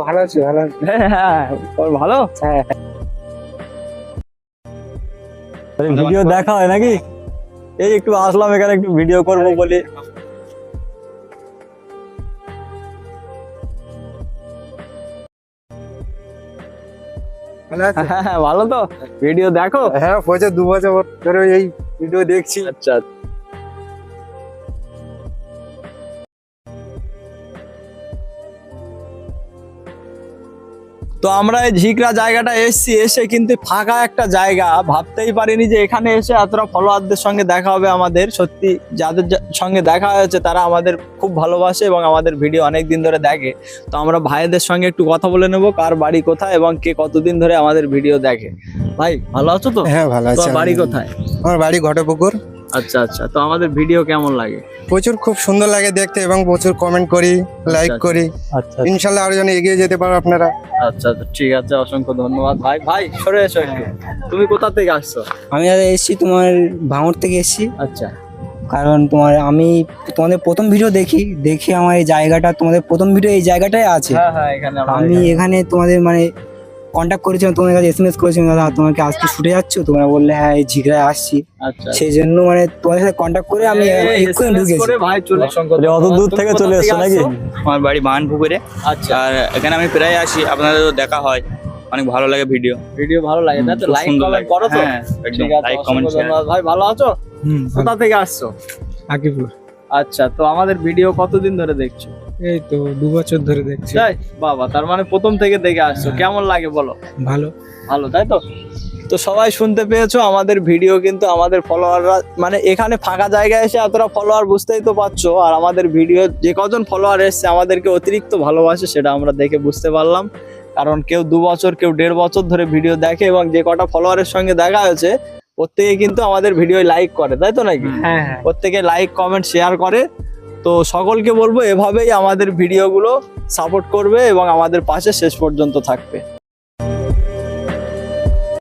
ভালো আছি, ভালো আছি। হ্যাঁ, তোর ভালো? হ্যাঁ। ভিডিও দেখা হয় নাকি? এই একটু আসলাম এখানে একটু ভিডিও করবো বলে। ভালো আছি। হ্যাঁ, ভালো তো? ভিডিও দেখো? হ্যাঁ, 2 বছর ধরে এই ভিডিও দেখছি। আচ্ছা। তো আমরা এই ঝিকরা জায়গাটা এসেছি, এসে কিন্তু ফাঁকা একটা জায়গা, ভাবতেই পারিনি যে এখানে এসে এতটা ফলোয়ারদের সঙ্গে দেখা হবে আমাদের। সত্যি যাদের সঙ্গে দেখা হয়েছে তারা আমাদের খুব ভালোবাসে এবং আমাদের ভিডিও অনেক দিন ধরে দেখে। তো আমরা ভাইদের সঙ্গে একটু কথা বলে নেবো কার বাড়ি কোথায় এবং কে কতদিন ধরে আমাদের ভিডিও দেখে। ভাই ভালো আছো তো? হ্যাঁ, ভালো আছি। তোমার বাড়ি কোথায়? আমার বাড়ি ঘটপুকুর। আচ্ছা আচ্ছা, তো আমাদের ভিডিও কেমন লাগে? প্রচুর খুব সুন্দর লাগে দেখতে এবং প্রচুর কমেন্ট করি, লাইক আচ্ছা, করি। আচ্ছা ইনশাল্লাহ আরো যেন এগিয়ে যেতে পারো আপনারা। আচ্ছা আচ্ছা, ঠিক আছে, অসংখ্য ধন্যবাদ। ভাই ভাই সরে এসো একটু। তুমি কোথা থেকে আসছো? আমি এসেছি তোমার ভাঙড় থেকে এসেছি, আচ্ছা কারণ আমি তোমাদের প্রথম ভিডিও দেখি আমার এই জায়গাটা, তোমাদের প্রথম ভিডিও এই জায়গাটাই আছে। হ্যাঁ হ্যাঁ, এখানে আমি এখানে তোমাদের কন্ট্যাক্ট করেছিলাম, তোমাদের কাছে SMS করেছিলাম, দাদা তোমাকে আজকে ছুটে যাচ্ছ, তোমরা বললে হ্যাঁ এই ঝিগড়ায় আসছি। আচ্ছা সেই জন্য তোমাদের সাথে কন্ট্যাক্ট করে আমি এক্ষুনি ঢুকেছি। ভাই চলে অত দূর থেকে চলে এসছো নাকি? আমার বাড়ি বাগানপুকুরে। আচ্ছা, আর এখানে আমি প্রায় আসি, আপনাদেরও দেখা হয়, অনেক ভালো লাগে ভিডিও। ভিডিও ভালো লাগে তাই তো? খুব লাইক সুন্দর কমেন্ট লাগে। করো তো? হ্যাঁ, একদম ঠিক আছে, লাইক কমেন্ট অসংখ্য ধন্যবাদ। ভাই ভালো আছো? কোথা থেকে আসছো? আকিপুর। আচ্ছা, তো আমাদের ভিডিও কতদিন ধরে দেখছো? এই তো 2 বছর ধরে দেখছি। তাই বাবা, তার মানে প্রথম থেকে দেখে আসছো। কেমন লাগে বলো? ভালো। ভালো তাই তো? তো সবাই শুনতে পেয়েছো, আমাদের ভিডিও কিন্তু আমাদের ফলোয়াররা এখানে ফাঁকা জায়গায় এসে এতটা ফলোয়ার বুঝতেই তো পারছো। আর আমাদের ভিডিও যে কজন ফলোয়ার এসছে আমাদেরকে অতিরিক্ত ভালোবাসে, সেটা আমরা দেখে বুঝতে পারলাম। কারণ কেউ 2 বছর, কেউ 1.5 বছর ধরে ভিডিও দেখে এবং যে কটা ফলোয়ারের সঙ্গে দেখা হয়েছে প্রত্যেকে কিন্তু আমাদের ভিডিও লাইক করে, তাই তো নাকি? হ্যাঁ হ্যাঁ। প্রত্যেকে লাইক কমেন্ট শেয়ার করে। তো সকলকে বলবো এভাবেই আমাদের ভিডিওগুলো সাপোর্ট করবে এবং আমাদের পাশে শেষ পর্যন্ত থাকবে।